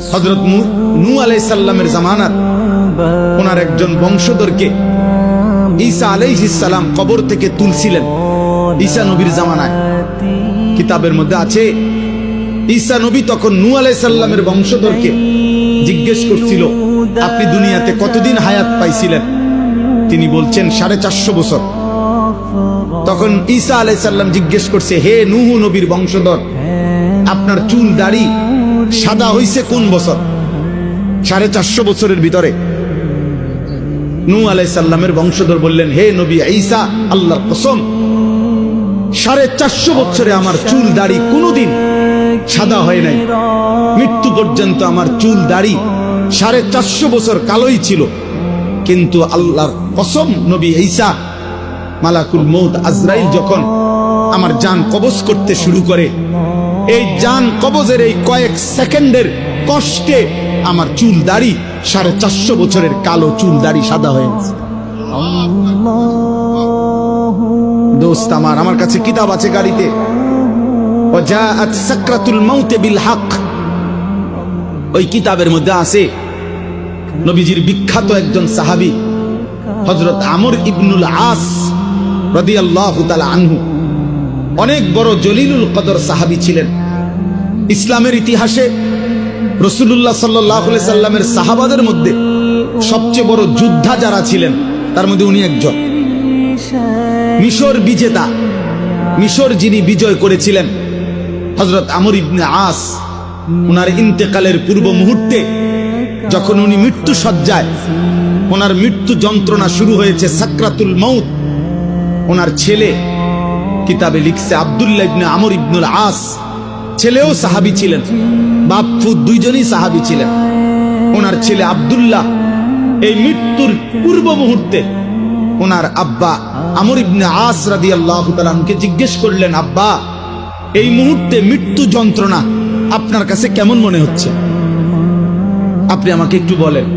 হযরত নূহ আলাইহিস সালামের জামানার ওনার একজন বংশধরকে ঈসা আলাইহিস সালাম কবর থেকে তুলছিলেন ঈসা নবীর জামানায়। কিতাবের মধ্যে আছে ঈসা নবী তখন নূহ আলাইহিস সালামের বংশধরকে জিজ্ঞেস করছিল, আপনি দুনিয়াতে কতদিন হায়াত পাইছিলেন? তিনি বলছেন 450 বছর। তখন ঈসা আলাইহিস সালাম জিজ্ঞেস করছে, হে নূহ নবীর বংশধর, আপনার চুল দাড়ি সাদা হইছে কোন বছর? 450 বছরের ভিতরে। নূহ আলাইহিস সালামের বংশধর বললেন, হে নবী ঈসা, আল্লাহর কসম 450 বছরে আমার চুল দাড়ি কোনোদিন সাদা হয় নাই। মৃত্যু পর্যন্ত আমার চুল দাড়ি 450 বছর কালোই ছিল। কিন্তু আল্লাহর কসম নবী ঈসা, মালাকুল মউত আজরাইল যখন আমার জান কবজ করতে শুরু করে, এই জান কবজের এই কয়েক সেকেন্ডের কষ্টে আমার চুল দাড়ি 450 বছরের কালো চুল দাড়ি সাদা হয়ে গেছে। দোস্ত আমার কাছে কিতাব আছে গাড়িতে, ওয়াজাআত সাকরাতুল মাউত বিল হক। ওই কিতাবের মধ্যে আছে নবীজির বিখ্যাত একজন সাহাবী হযরত আমর ইবনুল আস রাদিয়াল্লাহু তাআলা আনহু, অনেক বড় জলিলুল কদর সাহাবী ছিলেন। ইসলামের ইতিহাসে রাসূলুল্লাহ সাল্লাল্লাহু আলাইহি সাল্লামের সাহাবাদের মধ্যে সবচেয়ে বড় যোদ্ধা যারা ছিলেন তার মধ্যে উনি একজন। মিশর বিজেতা, মিশর যিনি বিজয় করেছিলেন হযরত আমর ইবনে আস, ওনার ইন্তেকালের পূর্ব মুহূর্তে যখন উনি মৃত্যু সজ্জায়, ওনার মৃত্যু যন্ত্রণা শুরু হয়েছে, সাকরাতুল মাউত, ওনার ছেলে কিতাবে লিখছে আব্দুল্লাহ ইবনে আমর ইবনুল আস, ছেলেও সাহাবী ছিলেন, বাপ ফুত দুইজনই সাহাবী ছিলেন। ওনার ছেলে আব্দুল্লাহ এই মৃত্যুর পূর্ব মুহূর্তে ওনার আব্বা আমর ইবনে আস রাদিয়াল্লাহু তাআলা আনহুকে জিজ্ঞেস করলেন, আব্বা এই মুহূর্তে মৃত্যু যন্ত্রণা আপনার কাছে কেমন মনে হচ্ছে? আপনি আমাকে একটু বলেন।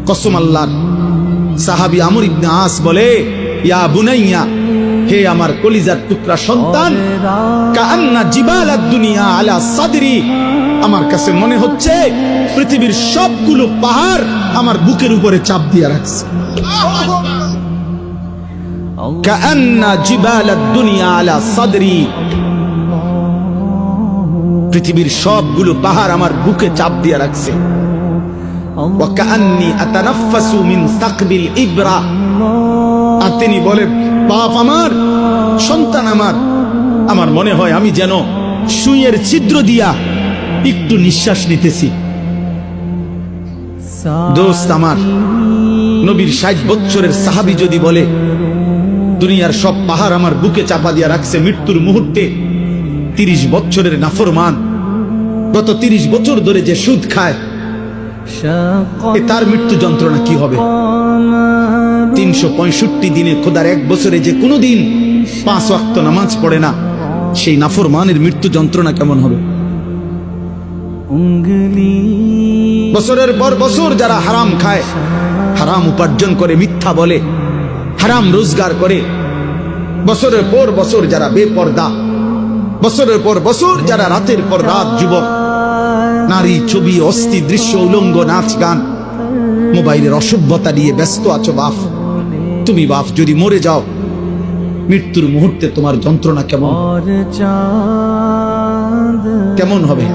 কসম আল্লাহর, সাহাবী আমর ইবনে আস বলে, ইয়া বুনাইয়া, হে আমার কলিজার টুকরা সন্তান, কাআন্না জিবালাদ দুনিয়া আলা সাদরি, আমার কাছে মনে হচ্ছে পৃথিবীর সবগুলো পাহাড় আমার বুকের উপরে চাপ দিয়ে রাখছে। কাআন্না জিবালাদ দুনিয়া আলা সাদরি, পৃথিবীর সবগুলো পাহাড় আমার বুকে চাপ দিয়ে রাখছে। ওয়া কাআন্নী আতানাফাসু মিন সাকবিল ইবরা, আর তিনি বলে, বাপ আমার, সন্তান আমার, আমার মনে হয় আমি যেন সুইয়ের ছিদ্র দিয়া একটু নিঃশ্বাস নিতেছি। দোস্ত আমার, নবীর 60 বছরের সাহাবী যদি বলে দুনিয়ার সব পাহাড় আমার বুকে চাপা দিয়া রাখছে মৃত্যুর মুহূর্তে, 30 বছরের নাফরমান গত 30 বছর ধরে যে সুদ খায়, তার মৃত্যু যন্ত্রণা কি হবে? 365 দিনে খোদার এক বছরে যে কোনোদিন 5 ওয়াক্ত নামাজ পড়ে না, সেই নাফরমানের মৃত্যু যন্ত্রণা কেমন হবে? বছরের পর বছর যারা হারাম খায়, হারাম উপার্জন করে, মিথ্যা বলে, হারাম রোজগার করে, বছরের পর বছর যারা বেপর্দা, বছরের পর বছর যারা রাতের পর রাত যুবক, নারী, ছবি, অস্থি দৃশ্য, উলঙ্গ নাচ গান, মোবাইলের অসভ্যতা নিয়ে ব্যস্ত আছো। বাপ, তুমি বাপ যদি মরে যাও, মৃত্যুর মুহূর্তে তোমার যন্ত্রণা কেমন কেমন হবে?